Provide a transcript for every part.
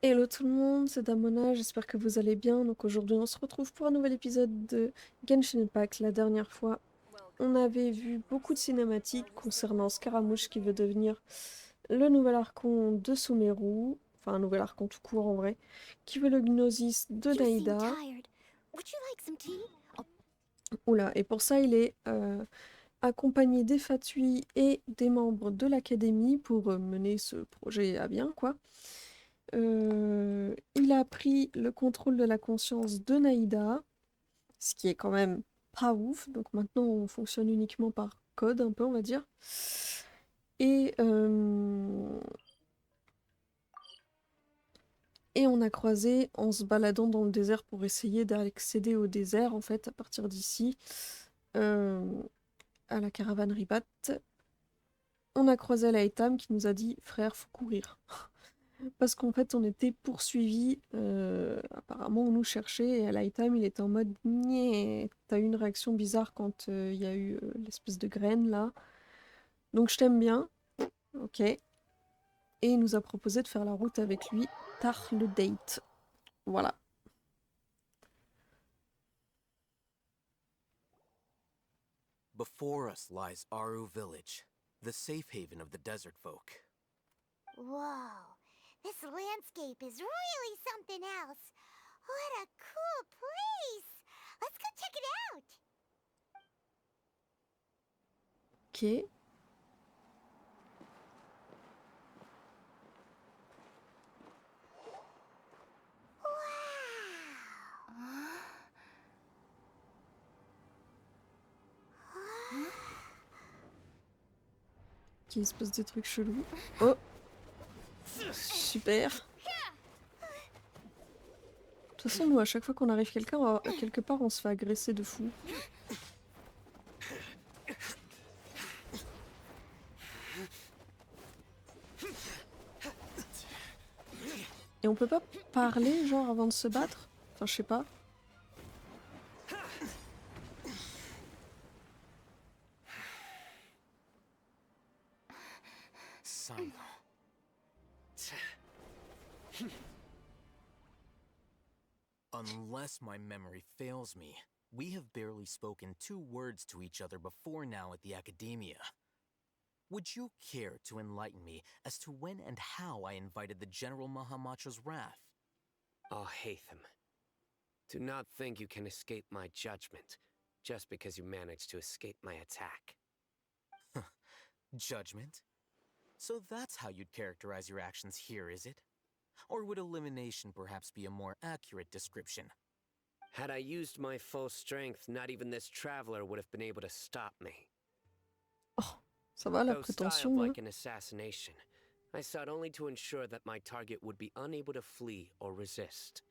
Hello tout le monde, c'est Damona, j'espère que vous allez bien. Donc aujourd'hui on se retrouve pour un nouvel épisode de Genshin Impact. La dernière fois, on avait vu beaucoup de cinématiques concernant Scaramouche qui veut devenir le nouvel archon de Sumeru, enfin un nouvel archon tout court en vrai, qui veut le gnosis de You seem Naïda. tired. Would you like some tea? Oh, Oula, et pour ça il est accompagné des Fatui et des membres de l'académie pour mener ce projet à bien quoi. Il a pris le contrôle de la conscience de Naïda, ce qui est quand même pas ouf. Donc maintenant, on fonctionne uniquement par code, un peu, on va dire. Et, euh, et on a croisé, en se baladant dans le désert pour essayer d'accéder au désert, en fait, à partir d'ici, euh, à la caravane Ribat, on a croisé Alaitham qui nous a dit frère, faut courir. Parce qu'en fait, on était poursuivis. Apparemment, on nous cherchait. Et à Alaitham, il était en mode Nyeh, t'as eu une réaction bizarre quand il y a eu l'espèce de graine là. Donc, je t'aime bien. Ok. Et il nous a proposé de faire la route avec lui. Tard le date. Voilà. Before us lies Aru village, the safe haven of the desert folk. Whoa, this landscape is really something else. What a cool place! Let's go check it out! Ok. Wow! Ok, il se passe des trucs chelous. Oh, super. De toute façon, nous, à chaque fois qu'on arrive quelque part, on se fait agresser de fou. Et on peut pas parler, genre, avant de se battre? Enfin, je sais pas. Cyno. Unless my memory fails me, we have barely spoken 2 words to each other before now at the Academia. Would you care to enlighten me as to when and how I invited the General Mahamatra's wrath? Alaitham, do not think you can escape my judgment just because you managed to escape my attack. Judgment? So that's how you'd characterize your actions here, is it? Or would elimination perhaps be a more accurate description? Had I used my full strength, not even this traveler would have been able to stop me. Oh, ça va la Though styled prétention, hein? like an assassination, I sought only to ensure that my target would be unable to flee or resist.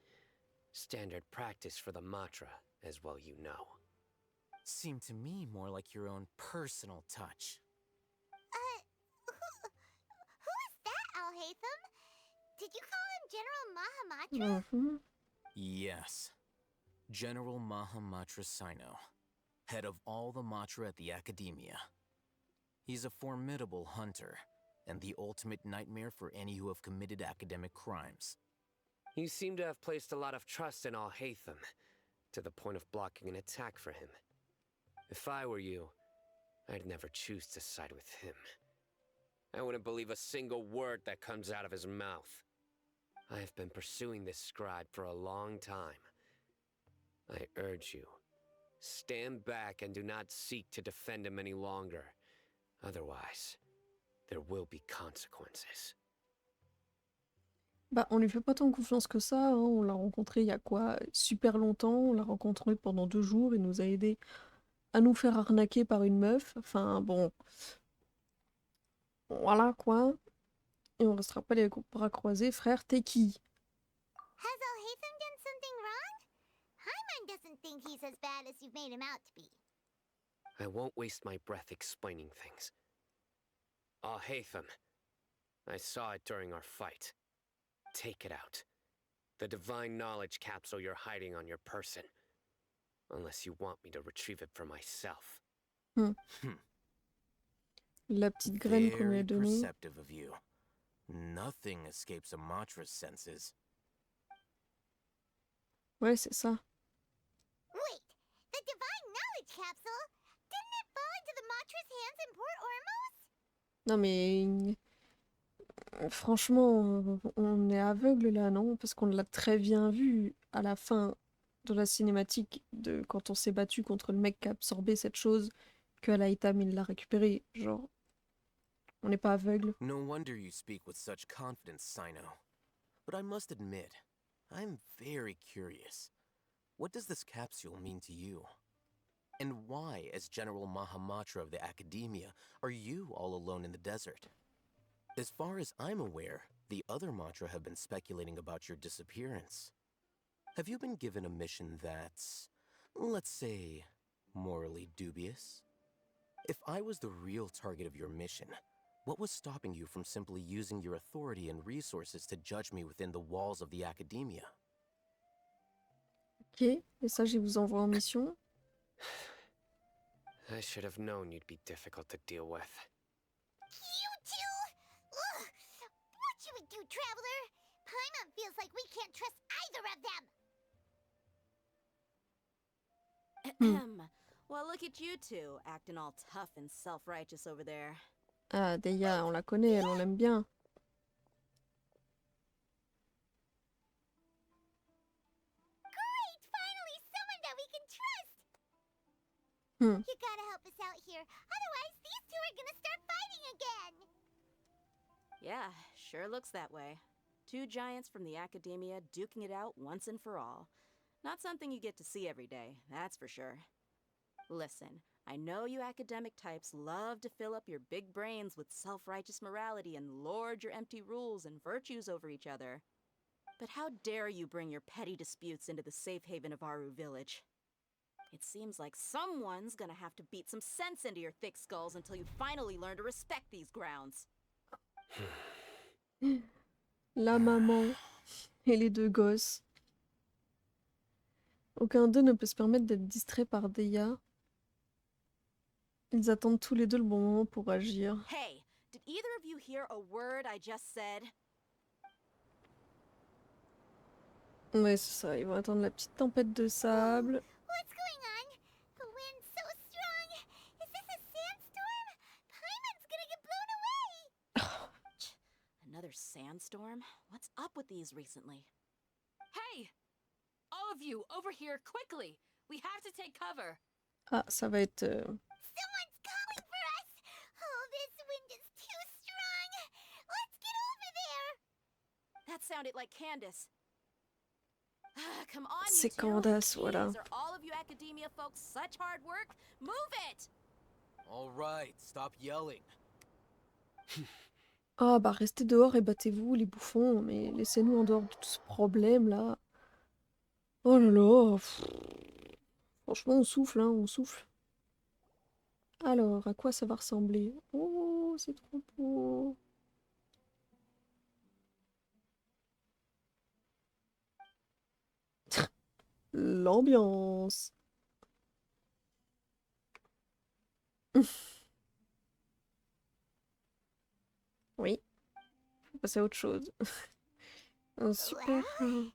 Standard practice for the Matra, as well you know. Seemed to me more like your own personal touch. Who is that, Alaitham? Did you call him General Mahamatra? Mhm. Yes. General Mahamatra Cyno, head of all the Matra at the Academia. He's a formidable hunter, and the ultimate nightmare for any who have committed academic crimes. You seem to have placed a lot of trust in Alaitham, to the point of blocking an attack for him. If I were you, I'd never choose to side with him. I wouldn't believe a single word that comes out of his mouth. I have been pursuing this scribe for a long time. I urge you, stand back and do not seek to defend him any longer. Otherwise, there will be consequences. Bah, on lui fait pas tant confiance que ça, hein. On l'a rencontré il y a quoi? Super longtemps. On l'a rencontré pendant 2 jours. Il nous a aidé à nous faire arnaquer par une meuf. Enfin, bon, voilà quoi. Et on restera pas les bras croisés. Frère, t'es qui? Has Alaitham done something wrong? Hyman doesn't think he's as bad as you've made him out to be. I won't waste my breath explaining things. Alaitham, I saw it during our fight. Take it out. The divine knowledge capsule you're hiding on your person. Unless you want me to retrieve it for myself. La petite graine qu'on lui a Very donnée. perceptive of you. Nothing escapes a Matra's senses. Ouais, c'est ça. Wait, the divine knowledge capsule? Didn't it fall into the Matra's hands in Port Ormos? Non mais franchement, on est aveugle là, non? Parce qu'on l'a très bien vu à la fin de la cinématique de quand on s'est battu contre le mec qui a absorbé cette chose, que Alaitham il l'a récupéré. Genre, on n'est pas aveugle. No wonder you speak with such confidence, Cyno. But I must admit, I'm very curious. What does this capsule mean to you? And why, as General Mahamatra of the Academia, are you all alone in the desert? As far as I'm aware, the other Matra have been speculating about your disappearance. Have you been given a mission that's, let's say, morally dubious? If I was the real target of your mission, what was stopping you from simply using your authority and resources to judge me within the walls of the Academia? Ok, et ça, je vous envoie en mission. I should have known you'd be difficult to deal with. You two? Ugh! What should we do, Traveler? Paimon feels like we can't trust either of them. Well, look at you two, acting all tough and self-righteous over there. Ah, Deya, on la connaît, elle, on l'aime bien. Great! Finally, someone that we can trust! You gotta help us out here. Otherwise, these two are gonna start fighting again! Yeah, sure looks that way. Two giants from the Academia duking it out once and for all. Not something you get to see every day, that's for sure. Listen, I know you academic types love to fill up your big brains with self-righteous morality and lord your empty rules and virtues over each other. But how dare you bring your petty disputes into the safe haven of Aru Village? It seems like someone's gonna have to beat some sense into your thick skulls until you finally learn to respect these grounds. La maman et les deux gosses. Aucun d'eux ne peut se permettre d'être distrait par Deya. Ils attendent tous les deux le bon moment pour agir. Hey, did either of you hear a word I just said? Ouais, c'est ça, ils vont attendre la petite tempête de sable. What's going on? The wind's so strong! Is this a sandstorm? Paimon's gonna get blown away! Another sandstorm? What's up with these recently? Hey! All of you, over here, quickly! We have to take cover! Ah, ça va être... Someone's calling for us! Oh, this wind is too strong! Let's get over there! That sounded like Candace. Come on, C'est you two. Candace, voilà. Jeez, are all of you Academia folks such hard work? Move it! All right, stop yelling. Ah, bah restez dehors et battez-vous, les bouffons, mais laissez-nous en dehors de tout ce problème, là. Oh là là, pff. Franchement, on souffle, hein, on souffle. Alors, à quoi ça va ressembler? Oh, c'est trop beau. L'ambiance. Oui, faut passer à autre chose. Un super... Well,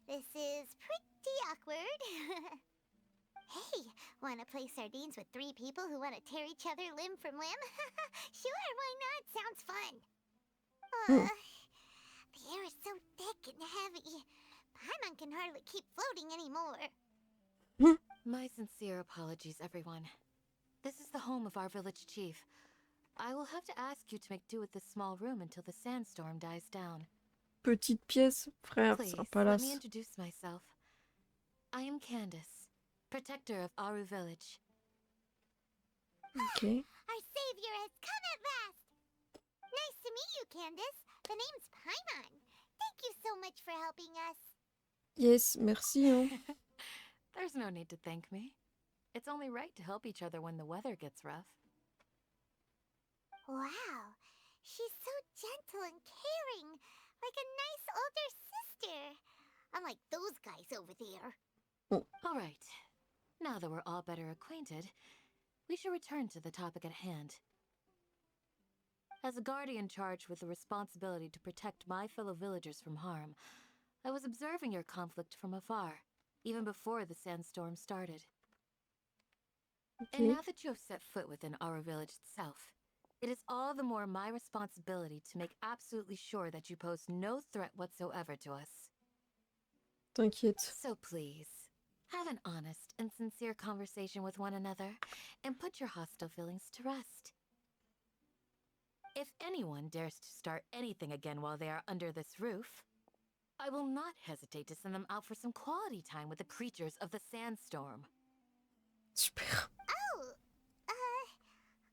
this is pretty awkward. Hey, wanna play sardines with three people who wanna tear each other limb from limb? Sure, why not? Sounds fun. The air is so thick and heavy. Paimon can hardly keep floating anymore. My sincere apologies, everyone. This is the home of our village chief. I will have to ask you to make do with this small room until the sandstorm dies down. Petite pièce, frère, Please, c'est un let palace. me introduce myself. I am Candace, protector of Aru Village. Ok. Our savior has come at last! Nice to meet you, Candace. The name's Paimon. Thank you so much for helping us. Yes, merci, hein. There's no need to thank me. It's only right to help each other when the weather gets rough. Wow, she's so gentle and caring, like a nice older sister. Unlike those guys over there. All right. Now that we're all better acquainted, we should return to the topic at hand. As a guardian charged with the responsibility to protect my fellow villagers from harm, I was observing your conflict from afar, even before the sandstorm started. And Ok. now that you have set foot within our village itself, it is all the more my responsibility to make absolutely sure that you pose no threat whatsoever to us. T'inquiète. So please, have an honest and sincere conversation with one another, and put your hostile feelings to rest. If anyone dares to start anything again while they are under this roof, I will not hesitate to send them out for some quality time with the creatures of the sandstorm. Super. Oh,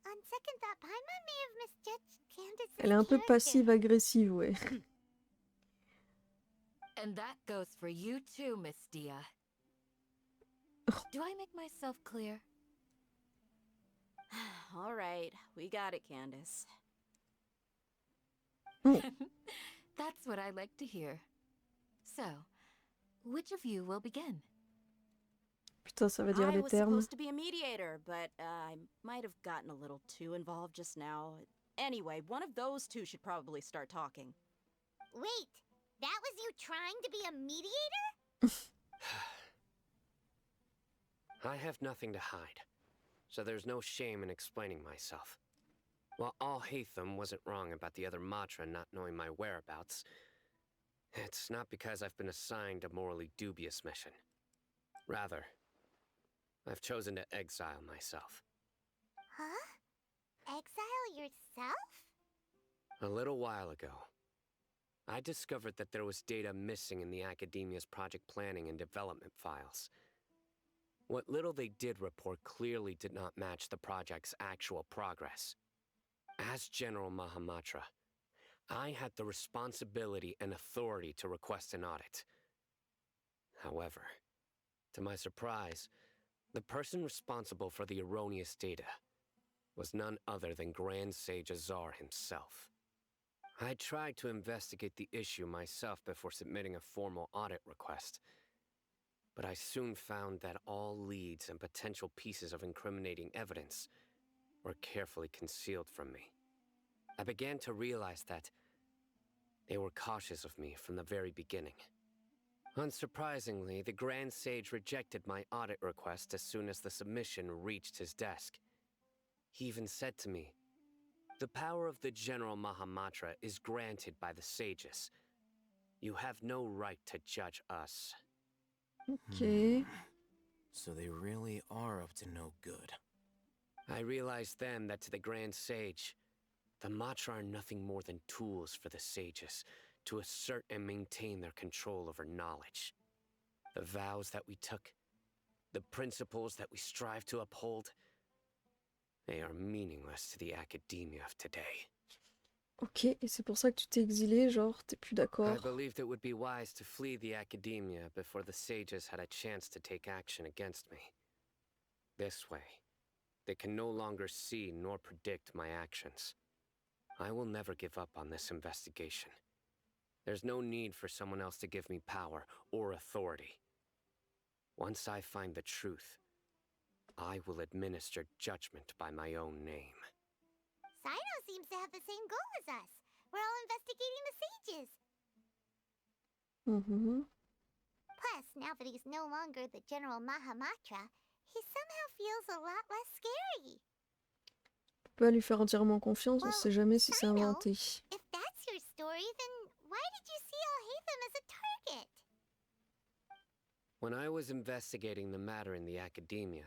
on second thought, Paimon may have misjudged Candace's Elle est un peu character. passive-agressive, ouais. And that goes for you too, Miss Dia. Do I make myself clear? All right, we got it, Candace. That's what I like to hear. So, which of you will begin? Putain, ça va dire I les was termes. supposed to be a mediator, but I might have gotten a little too involved just now. Anyway, one of those two should probably start talking. Wait, that was you trying to be a mediator? I have nothing to hide, so there's no shame in explaining myself. While Alaitham wasn't wrong about the other Matra not knowing my whereabouts, it's not because I've been assigned a morally dubious mission. Rather, I've chosen to exile myself. Huh? Exile yourself? A little while ago, I discovered that there was data missing in the Academia's project planning and development files. What little they did report clearly did not match the project's actual progress. As General Mahamatra, I had the responsibility and authority to request an audit. However, to my surprise, the person responsible for the erroneous data was none other than Grand Sage Azar himself. I tried to investigate the issue myself before submitting a formal audit request, but I soon found that all leads and potential pieces of incriminating evidence were carefully concealed from me. I began to realize that they were cautious of me from the very beginning. Unsurprisingly, the Grand Sage rejected my audit request as soon as the submission reached his desk. He even said to me, "The power of the General Mahamatra is granted by the sages. You have no right to judge us." Ok. So they really are up to no good. I realized then that to the Grand Sage, the Matra are nothing more than tools for the sages to assert and maintain their control over knowledge. The vows that we took, the principles that we strive to uphold, they are meaningless to the academia of today. Ok, et c'est pour ça que tu t'es exilé, genre, t'es plus I d'accord. believed it would be wise to flee the academia before the sages had a chance to take action against me. This way, they can no longer see nor predict my actions. I will never give up on this investigation. There's no need for someone else to give me power or authority. Once I find the truth, I will administer judgment by my own name. Cyno seems to have the same goal as us. We're all investigating the sages. Mhm. Plus, now that he's no longer the General Mahamatra, he somehow feels a lot less scary. Tu peux pas lui faire entièrement confiance, on Well, sait jamais si c'est Cyno, inventé. if that's your story, then why did you see Alaitham as a target? When I was investigating the matter in the academia,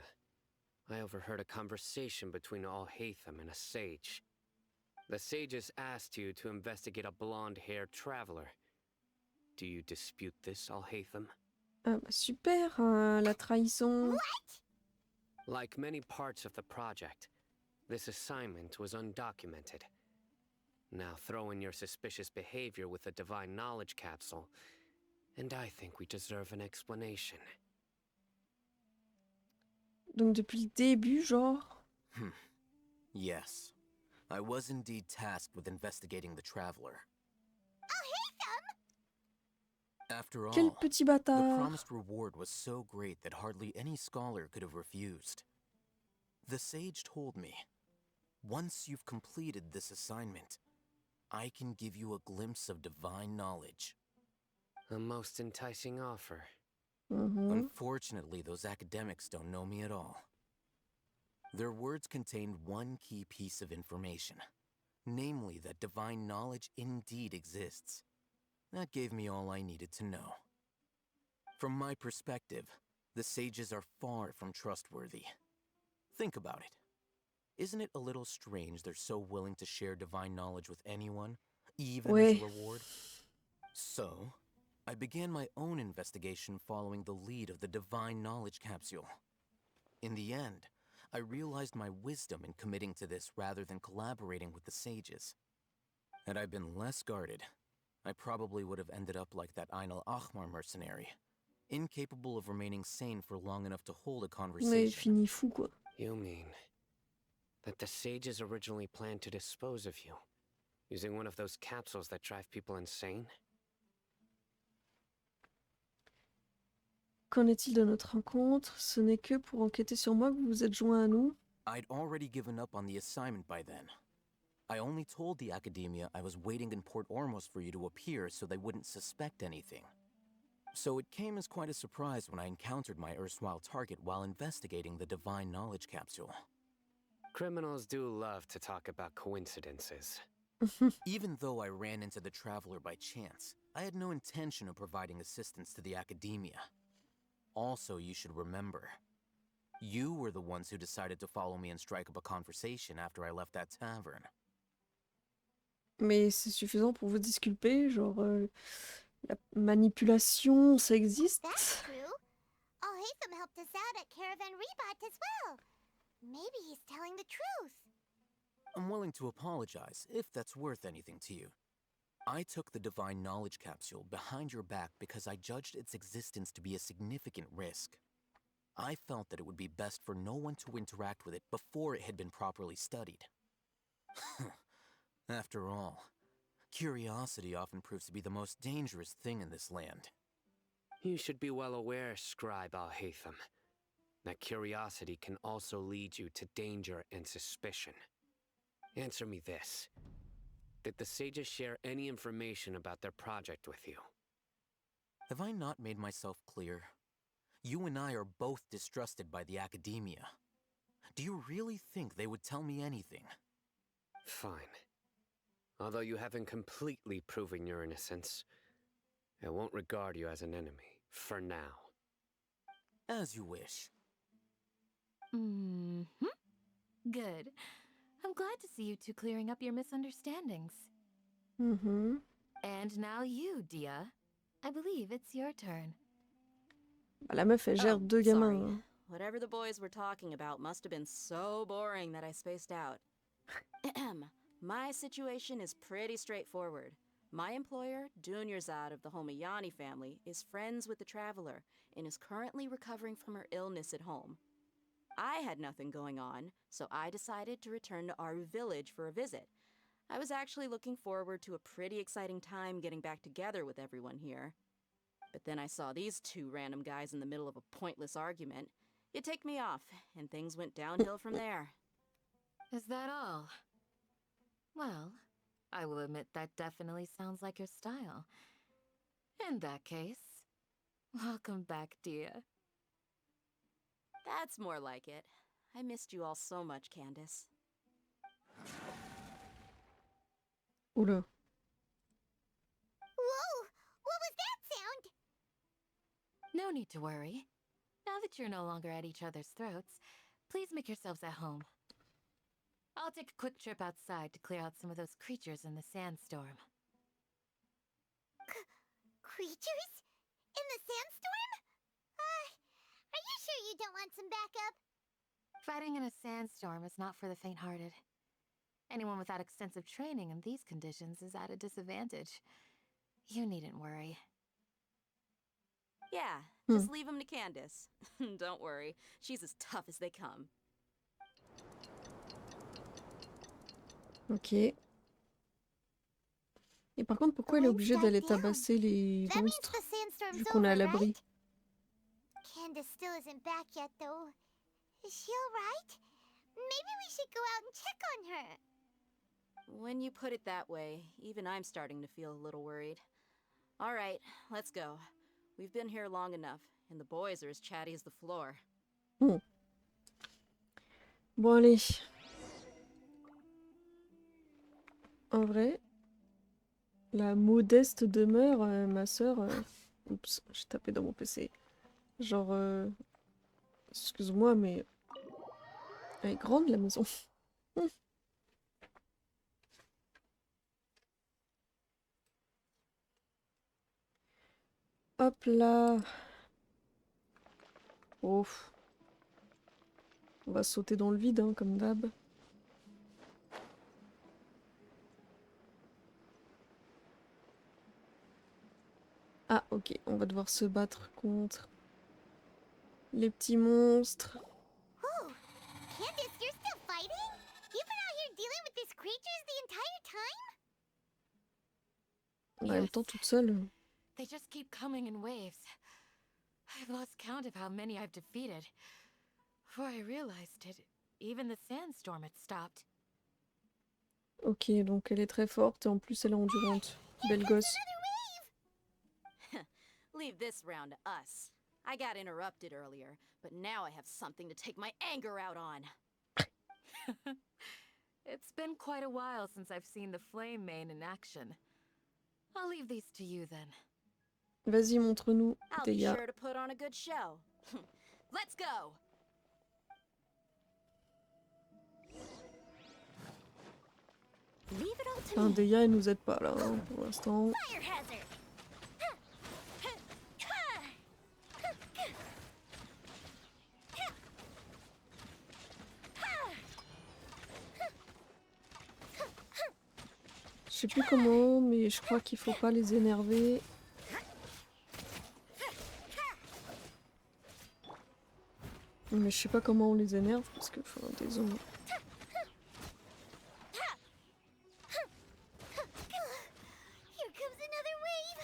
I overheard a conversation between Alaitham and a sage. The sages asked you to investigate a blonde-haired traveler. Do you dispute this, Alaitham? Ah bah super, la trahison. What? Like many parts of the project, this assignment was undocumented. Now throw in your suspicious behavior with the Divine Knowledge Capsule, and I think we deserve an explanation. Donc depuis le début, genre. Yes. I was indeed tasked with investigating the Traveler. After Quel all, petit the bâtard. promised reward was so great that hardly any scholar could have refused. The sage told me, Once you've completed this assignment, I can give you a glimpse of divine knowledge. A most enticing offer. Unfortunately, those academics don't know me at all. Their words contained one key piece of information, namely that divine knowledge indeed exists. That gave me all I needed to know. From my perspective, the sages are far from trustworthy. Think about it. Isn't it a little strange they're so willing to share divine knowledge with anyone, even as a reward? So, I began my own investigation following the lead of the divine knowledge capsule. In the end, I realized my wisdom in committing to this rather than collaborating with the sages. Had I been less guarded, I probably would have ended up like that Alaitham mercenary, incapable of remaining sane for long enough to hold a conversation. Fini fou, quoi. You mean that the sages originally planned to dispose of you, using one of those capsules that drive people insane? Qu'en est-il de notre rencontre? Ce n'est que pour enquêter sur moi que vous vous êtes joint à nous. I'd already given up on the assignment by then. I only told the Academia I was waiting in Port Ormos for you to appear so they wouldn't suspect anything. So it came as quite a surprise when I encountered my erstwhile target while investigating the Divine Knowledge Capsule. Criminals do love to talk about coincidences. Even though I ran into the Traveler by chance, I had no intention of providing assistance to the Academia. Also, you should remember, you were the ones who decided to follow me and strike up a conversation after I left that tavern. Mais c'est suffisant pour vous disculper, genre la manipulation, ça existe. That's true. Alaitham helped us out at Caravan Rebot as well. Maybe he's telling the truth. I'm willing to apologize, if that's worth anything to you. I took the Divine Knowledge Capsule behind your back because I judged its existence to be a significant risk. I felt that it would be best for no one to interact with it before it had been properly studied. After all, curiosity often proves to be the most dangerous thing in this land. You should be well aware, Scribe Alaitham, that curiosity can also lead you to danger and suspicion. Answer me this. Did the sages share any information about their project with you? Have I not made myself clear? You and I are both distrusted by the Academia. Do you really think they would tell me anything? Fine. Although you haven't completely proven your innocence, I won't regard you as an enemy, for now. As you wish. Good. I'm glad to see you two clearing up your misunderstandings. And now you, Dia. I believe it's your turn. Bah, la meuf, elle gère deux gamins. Sorry. Hein. Whatever the boys were talking about must have been so boring that I spaced out. My situation is pretty straightforward. My employer, Dunyarzad of the Homayani family, is friends with the Traveler and is currently recovering from her illness at home. I had nothing going on, so I decided to return to Aru village for a visit. I was actually looking forward to a pretty exciting time getting back together with everyone here. But then I saw these two random guys in the middle of a pointless argument. It ticked me off, and things went downhill from there. Is that all? Well, I will admit that definitely sounds like your style. In that case, welcome back, Dia. That's more like it. I missed you all so much, Candace. Oula. Whoa! What was that sound? No need to worry. Now that you're no longer at each other's throats, please make yourselves at home. I'll take a quick trip outside to clear out some of those creatures in the sandstorm. Creatures? In the sandstorm? Are you sure you don't want some backup? Fighting in a sandstorm is not for the faint-hearted. Anyone without extensive training in these conditions is at a disadvantage. You needn't worry. Yeah, just leave them to Candace. Don't worry, she's as tough as they come. Ok. Et par contre, pourquoi elle est obligée d'aller tabasser les That means monstres the sandstorm's vu qu'on est à over, l'abri? right? Candace still isn't back yet, though. Is she alright? Maybe we should go out and check on her. When you put it that way, even I'm starting to feel a little worried. All right, let's go. We've been here long enough, and the boys are as chatty as the floor. Bon, allez. En vrai, la modeste demeure, ma sœur... Oups, j'ai tapé dans mon PC. Genre, excuse-moi, mais... Elle est grande, la maison. Hop là. Ouf. On va sauter dans le vide, hein, comme d'hab. Ah, ok. On va devoir se battre contre les petits monstres. Oh, Candace, you're still fighting? You've been out here dealing with these creatures the entire time? En même temps, toute seule. They just keep coming in waves. I've lost count of how many I've defeated. Before I realized it, even the sandstorm had stopped. Ok, donc elle est très forte et en plus elle est endurante. Belle gosse. Leave this round to us. I got interrupted earlier, but now I have something to take my anger out on. It's been quite a while since I've seen the flame mane in action. I'll leave these to you then. Vas-y, montre-nous, I'll be Deia. sure to put on a good show. Let's go! Leave it all to Enfin, me. Deia, elle nous aide pas là, hein, pour l'instant. Fire hazard. Je sais plus comment, mais je crois qu'il faut pas les énerver. Mais je sais pas comment on les énerve, parce que, enfin, désolé. Here comes another wave.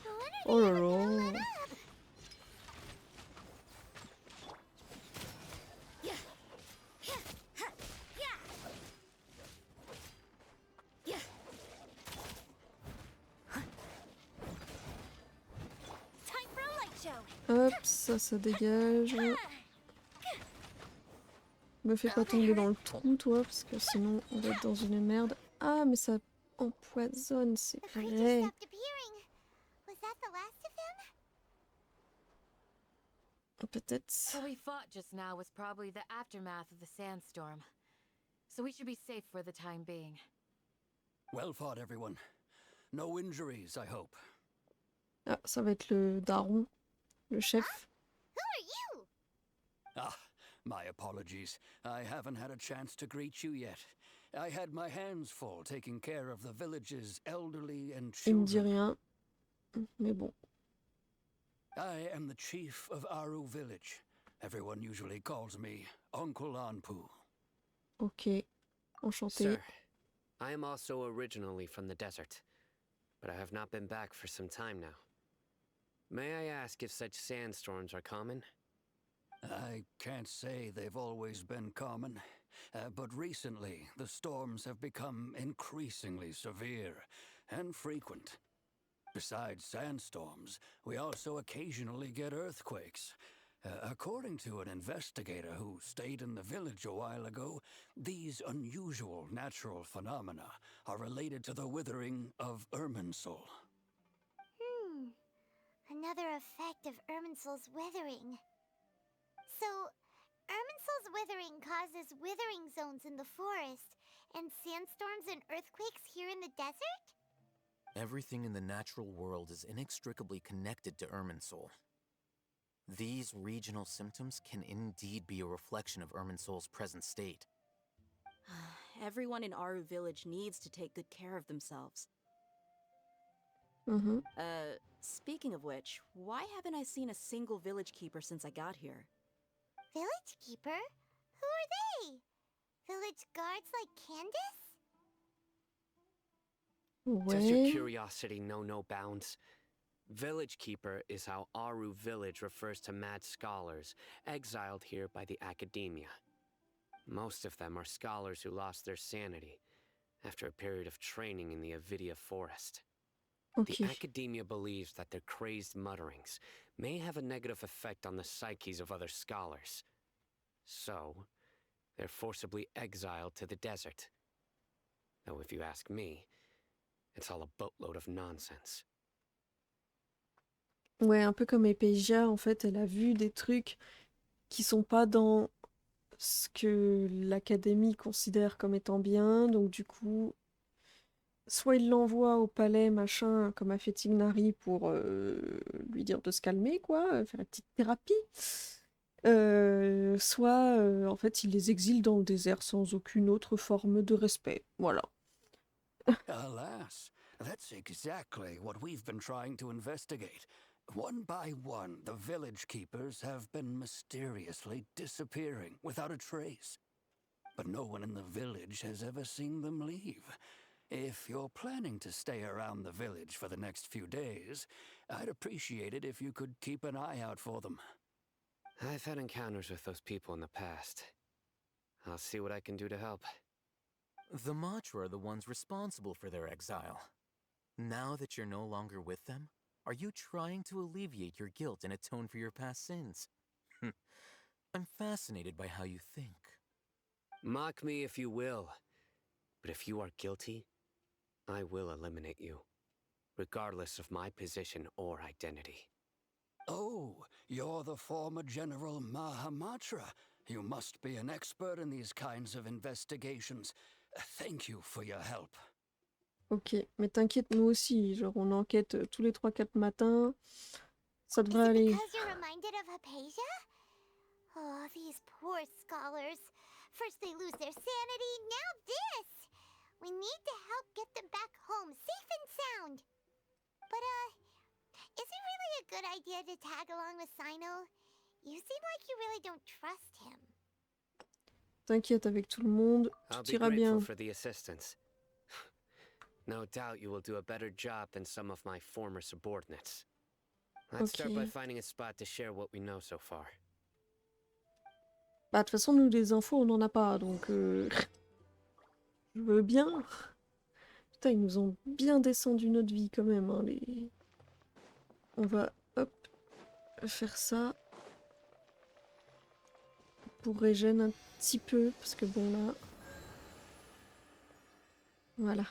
When are Oh là they ever gonna là. let up? Time for a light show. Hop, ça dégage. Me fais pas tomber dans le trou, toi, parce que sinon on va être dans une merde. Ah, mais ça empoisonne, c'est The creatures vrai. stopped appearing. Was that the last of them? Peut-être. What we fought just now was probably the aftermath of the sandstorm. So we should be safe for the time being. Well fought, everyone. No injuries, I hope. Ah, ça va être le daron, le chef. Who are you? Ah, my apologies. I haven't had a chance to greet you yet. I had my hands full taking care of the village's elderly and Il me dit children. rien, mais bon. I am the chief of Aru village. Everyone usually calls me Uncle Anpu. Ok, enchanté. Sir, I am also originally from the desert, but I have not been back for some time now. May I ask if such sandstorms are common? I can't say they've always been common, but recently the storms have become increasingly severe and frequent. Besides sandstorms, we also occasionally get earthquakes. According to an investigator who stayed in the village a while ago, these unusual natural phenomena are related to the withering of Irminsul. Another effect of Irminsul's withering. So, Irminsul's withering causes withering zones in the forest, and sandstorms and earthquakes here in the desert? Everything in the natural world is inextricably connected to Irminsul. These regional symptoms can indeed be a reflection of Irminsul's present state. Everyone in Aru village needs to take good care of themselves. Mhm. Speaking of which, why haven't I seen a single village keeper since I got here? Village keeper? Who are they? Village guards like Candace? Does your Ouais. curiosity know no bounds? Village Keeper is how Aru village refers to mad scholars exiled here by the academia. Most of them are scholars who lost their sanity after a period of training in the Avidia forest. Ok. The academia believes that their crazed mutterings may have a negative effect on the psyches of other scholars. So, they're forcibly exiled to the desert. Though if you ask me, it's all a boatload of nonsense. Ouais, un peu comme Epeja, en fait, elle a vu des trucs qui sont pas dans ce que l'académie considère comme étant bien, donc du coup, soit il l'envoie au palais, machin, comme a fait Tignari pour lui dire de se calmer, quoi, faire une petite thérapie. Soit, en fait, il les exile dans le désert sans aucune autre forme de respect. Voilà. Alas, that's exactly what we've been trying to investigate. One by one, the village keepers have been mysteriously disappearing without a trace. But no one in the village has ever seen them leave. If you're planning to stay around the village for the next few days, I'd appreciate it if you could keep an eye out for them. I've had encounters with those people in the past. I'll see what I can do to help. The Matra are the ones responsible for their exile. Now that you're no longer with them, are you trying to alleviate your guilt and atone for your past sins? I'm fascinated by how you think. Mock me if you will, but if you are guilty, I will eliminate you, regardless of my position or identity. Oh, you're the former General Mahamatra. You must be an expert in these kinds of investigations. Thank you for your help. Ok, mais t'inquiète, nous aussi, genre on enquête tous les 3-4 matins, ça Is devrait it aller. because you're reminded of Hypatia? Oh, these poor scholars. First they lose their sanity, now this! We need to help get them back home, safe and sound. But, is it really a good idea to tag along with Cyno? You seem like you really don't trust him. T'inquiète, avec tout le monde, I'll tout be ira grateful bien. for the assistance. No doubt you will do a better job than some of my former subordinates. Let's start by Ok. finding a spot to share what we know so far. Bah, de toute façon, nous, les infos, on n'en a pas, donc je veux bien. Putain, ils nous ont bien descendu notre vie quand même, hein, les... On va, hop, faire ça. Pour régène un petit peu, parce que bon, là... Voilà.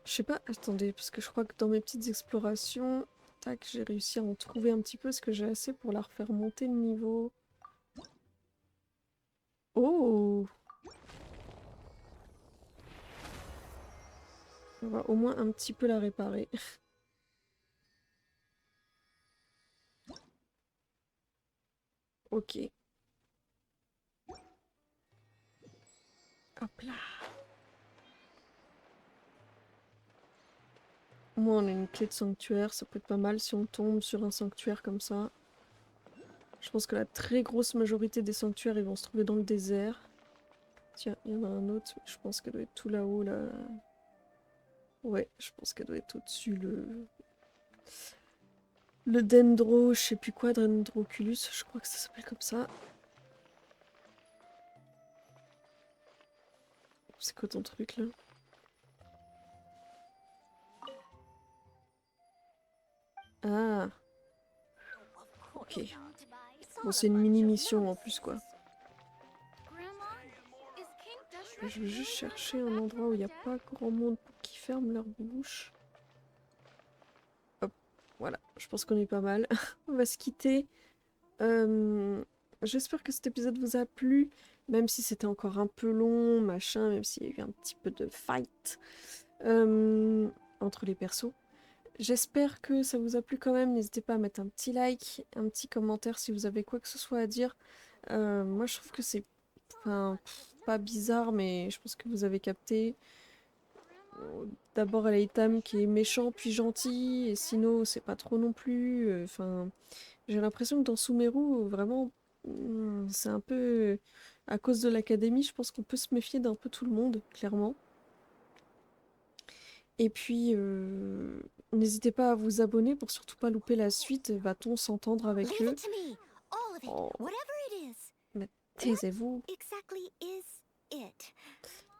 Je sais pas, attendez, parce que je crois que dans mes petites explorations, tac, j'ai réussi à en trouver un petit peu, est-ce que j'ai assez pour la refaire monter de niveau? Oh! On va au moins un petit peu la réparer. Ok. Hop là. Au moins on a une clé de sanctuaire, ça peut être pas mal si on tombe sur un sanctuaire comme ça. Je pense que la très grosse majorité des sanctuaires ils vont se trouver dans le désert. Tiens, il y en a un autre, mais je pense qu'elle doit être tout là-haut là. Ouais, je pense qu'elle doit être au-dessus le dendro, je sais plus quoi, dendroculus, je crois que ça s'appelle comme ça. C'est quoi ton truc là? Ah, ok. Bon, c'est une mini-mission en plus, quoi. Je vais juste chercher un endroit où il n'y a pas grand monde pour qu'ils ferment leur bouche. Hop, voilà, je pense qu'on est pas mal. On va se quitter. J'espère que cet épisode vous a plu, même si c'était encore un peu long, machin, même s'il y a eu un petit peu de fight entre les persos. J'espère que ça vous a plu quand même. N'hésitez pas à mettre un petit like, un petit commentaire si vous avez quoi que ce soit à dire. Moi, je trouve que c'est pas bizarre, mais je pense que vous avez capté. D'abord Alaitham qui est méchant puis gentil, et Cyno, c'est pas trop non plus. Enfin, j'ai l'impression que dans Sumeru, vraiment, c'est un peu... À cause de l'académie, je pense qu'on peut se méfier d'un peu tout le monde, clairement. Et puis, n'hésitez pas à vous abonner pour surtout pas louper la suite. Va-t-on s'entendre avec eux? of it. Oh. Whatever it is. Mais taisez-vous. Exactly is it?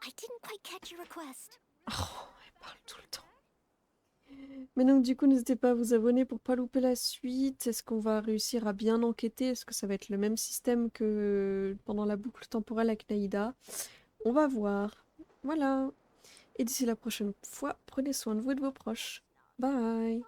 I didn't quite catch your request. Oh, elle parle tout le temps. Mais donc du coup, n'hésitez pas à vous abonner pour pas louper la suite. Est-ce qu'on va réussir à bien enquêter? Est-ce que ça va être le même système que pendant la boucle temporelle avec Naïda? On va voir. Voilà. Et d'ici la prochaine fois, prenez soin de vous et de vos proches. Bye.